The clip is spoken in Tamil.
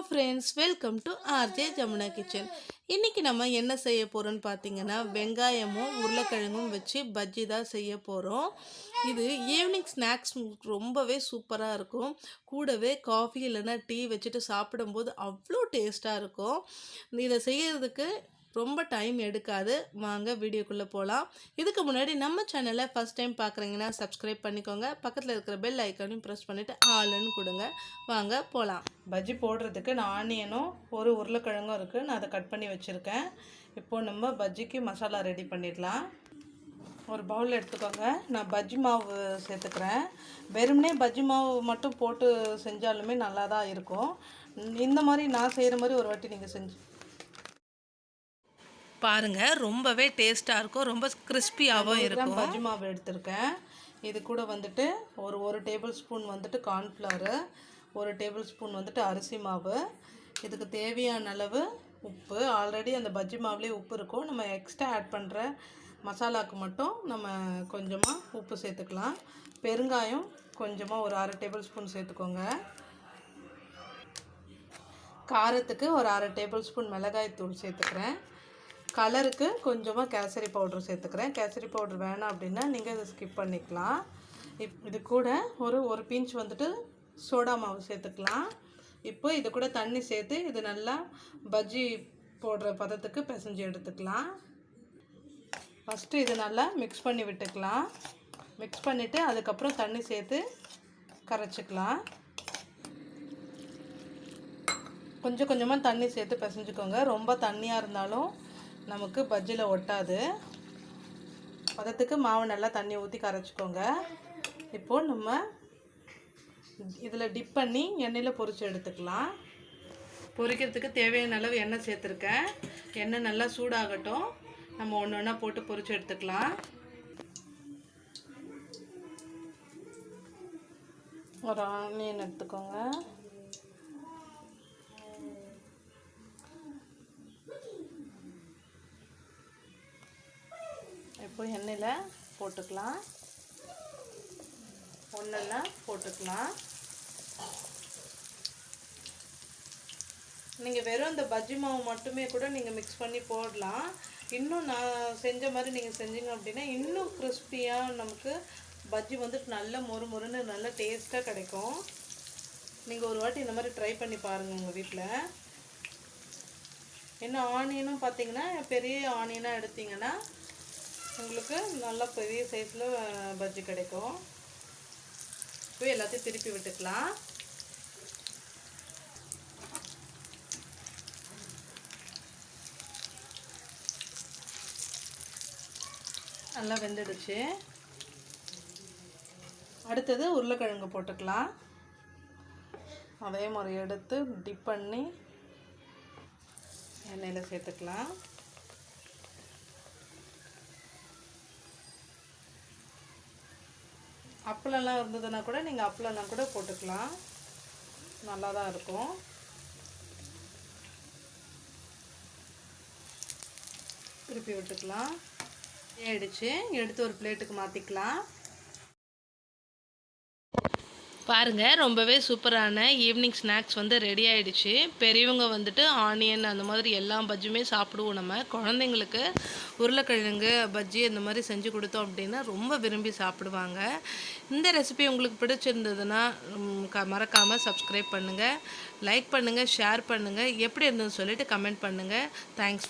Friends, welcome to RJ Jamuna kitchen. இன்றைக்கி நம்ம என்ன செய்ய போகிறோன்னு பார்த்தீங்கன்னா, வெங்காயமும் உருளைக்கிழங்கும் வச்சு பஜ்ஜி தான் செய்ய போகிறோம். இது ஈவினிங் ஸ்நாக்ஸ் ரொம்பவே சூப்பராக இருக்கும். கூடவே காஃபி இல்லைன்னா டீ வச்சுட்டு சாப்பிடும்போது அவ்வளோ டேஸ்ட்டாக இருக்கும். இதை செய்கிறதுக்கு ரொம்ப டைம் எடுக்காது. வாங்க வீடியோக்குள்ளே போகலாம். இதுக்கு முன்னாடி நம்ம சேனலை ஃபஸ்ட் டைம் பார்க்குறீங்கன்னா சப்ஸ்கிரைப் பண்ணிக்கோங்க. பக்கத்தில் இருக்கிற பெல் ஐக்கானையும் ப்ரெஸ் பண்ணிவிட்டு ஆல்னு கொடுங்க. வாங்க போகலாம். பஜ்ஜி போடுறதுக்கு நான் ஆனியனும் ஒரு உருளைக்கிழங்கும் இருக்குது. நான் அதை கட் பண்ணி வச்சுருக்கேன். இப்போது நம்ம பஜ்ஜிக்கு மசாலா ரெடி பண்ணிடலாம். ஒரு பவுல் எடுத்துக்கோங்க. நான் பஜ்ஜி மாவு சேர்த்துக்கிறேன். வெறுமனே பஜ்ஜி மாவு மட்டும் போட்டு செஞ்சாலுமே நல்லா தான் இருக்கும். இந்த மாதிரி நான் செய்கிற மாதிரி ஒரு வாட்டி நீங்கள் செஞ்சு பாருங்கள். ரொம்பவே டேஸ்ட்டாக இருக்கும். ரொம்ப கிறிஸ்பியாகவும் இருக்கும். பஜ்ஜி மாவு எடுத்திருக்கேன். இது கூட வந்துட்டு ஒரு டேபிள் ஸ்பூன் வந்துட்டு கார்ன்ஃப்ளவரு, ஒரு டேபிள் ஸ்பூன் வந்துட்டு அரிசி மாவு, இதுக்கு தேவையான அளவு உப்பு. ஆல்ரெடி அந்த பஜ்ஜி மாவுலேயே உப்பு இருக்கும். நம்ம எக்ஸ்ட்ரா ஆட் பண்ணுற மசாலாவுக்கு மட்டும் நம்ம கொஞ்சமாக உப்பு சேர்த்துக்கலாம். பெருங்காயம் கொஞ்சமாக ஒரு அரை டேபிள் ஸ்பூன் சேர்த்துக்கோங்க. காரத்துக்கு ஒரு அரை டேபிள் ஸ்பூன் மிளகாய் தூள் சேர்த்துக்கிறேன். கலருக்கு கொஞ்சமாக கேசரி பவுட்ரு சேர்த்துக்கிறேன். கேசரி பவுட்ரு வேணாம் அப்படின்னா நீங்கள் இதை ஸ்கிப் பண்ணிக்கலாம். இது கூட ஒரு பிஞ்ச் வந்துட்டு சோடா மாவு சேர்த்துக்கலாம். இப்போ இது கூட தண்ணி சேர்த்து இது நல்லா பஜ்ஜி போடுற பதத்துக்கு பிசைஞ்சு எடுத்துக்கலாம். ஃபஸ்ட்டு இது நல்லா மிக்ஸ் பண்ணி விட்டுக்கலாம். மிக்ஸ் பண்ணிவிட்டு அதுக்கப்புறம் தண்ணி சேர்த்து கரைச்சிக்கலாம். கொஞ்சம் கொஞ்சமாக தண்ணி சேர்த்து பிசைஞ்சுக்கோங்க. ரொம்ப தண்ணியாக இருந்தாலும் நமக்கு பஜ்ஜியில் ஒட்டாது. பதத்துக்கு மாவு நல்லா தண்ணி ஊற்றி கரைச்சிக்கோங்க. இப்போது நம்ம இதில் டிப் பண்ணி எண்ணெயில் பொரித்து எடுத்துக்கலாம். பொரிக்கிறதுக்கு தேவையான அளவு எண்ணெய் சேர்த்துருக்கேன். எண்ணெய் நல்லா சூடாகட்டும். நம்ம ஒன்று ஒன்றா போட்டு பொரித்து எடுத்துக்கலாம். ஒரு ஆனியன் எடுத்துக்கோங்க. இப்போ எண்ணெயில் போட்டுக்கலாம். ஒன்றெல்லாம் போட்டுக்கலாம். நீங்கள் வெறும் இந்த பஜ்ஜி மாவு மட்டுமே கூட நீங்கள் மிக்ஸ் பண்ணி போடலாம். இன்னும் நான் செஞ்ச மாதிரி நீங்கள் செஞ்சீங்க அப்படின்னா இன்னும் கிறிஸ்பியாக நமக்கு பஜ்ஜி வந்துட்டு நல்ல மொறுன்னு நல்ல டேஸ்ட்டாக கிடைக்கும். நீங்கள் ஒரு வாட்டி இந்த மாதிரி ட்ரை பண்ணி பாருங்கள் உங்கள் வீட்டில். என்ன ஆனியனும் பார்த்தீங்கன்னா பெரிய ஆனியனாக எடுத்திங்கன்னா உங்களுக்கு நல்லா பெரிய சைஸில் பஜ்ஜி கிடைக்கும். இப்போ எல்லாத்தையும் திருப்பி விட்டுக்கலாம். நல்லா வெந்துடுச்சு. அடுத்தது உருளைக்கிழங்கு போட்டுக்கலாம். அதே மாதிரி எடுத்து டிப் பண்ணி எண்ணெயில் சேர்த்துக்கலாம். அப்பளம்லாம் இருந்ததுன்னா கூட நீங்கள் அப்பளம்லாம் கூட போட்டுக்கலாம். நல்லா தான் இருக்கும். திருப்பி விட்டுக்கலாம். ஆயிடுச்சு. எடுத்து ஒரு பிளேட்டுக்கு மாற்றிக்கலாம். பாருங்கள், ரொம்பவே சூப்பரான ஈவினிங் ஸ்நாக்ஸ் வந்து ரெடி ஆகிடுச்சு. பெரியவங்க வந்துட்டு ஆனியன் அந்த மாதிரி எல்லா பஜ்ஜியுமே சாப்பிடுவோம். நம்ம குழந்தைங்களுக்கு உருளைக்கிழங்கு பஜ்ஜி அந்த மாதிரி செஞ்சு கொடுத்தோம் அப்படின்னா ரொம்ப விரும்பி சாப்பிடுவாங்க. இந்த ரெசிபி உங்களுக்கு பிடிச்சிருந்ததுன்னா மறக்காமல் சப்ஸ்கிரைப் பண்ணுங்கள், லைக் பண்ணுங்கள், ஷேர் பண்ணுங்கள். எப்படி இருந்ததுன்னு சொல்லிவிட்டு கமெண்ட் பண்ணுங்கள். தேங்க்ஸ்.